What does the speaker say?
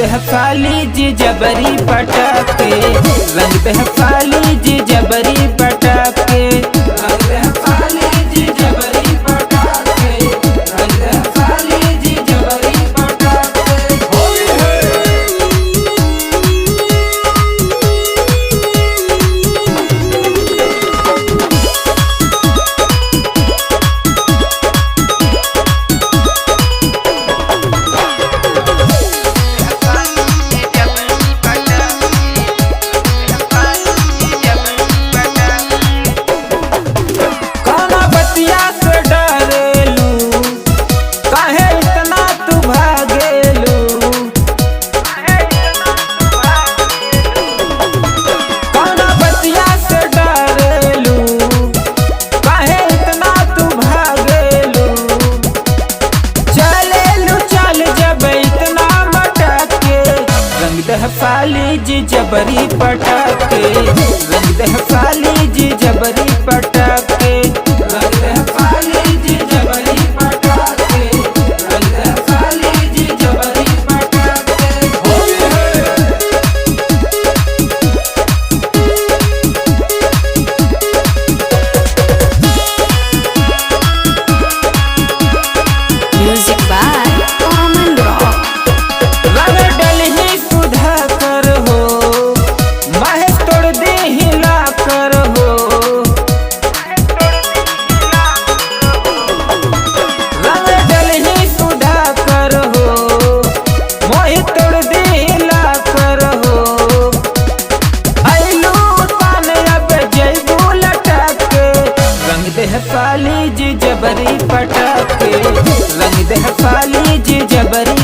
दे फाली जी जबरी पटाके, रंग दे फाली जी जबरी पटाके, रंग दे फाली जी जबरी पटाके, रंग दे फाली जी जबरी पटाके। होली है फाली जी जबरी पटाके, रंग दे फाली जी जबरी पटाके, रंग दे फाली जी जबरी पटाके, रंग दे फाली जी जबरी पटाके। होली है म्यूजिक बाय कॉमन रॉक। फाली जी जबरी पटाके, रंग दे फाली जी जबरी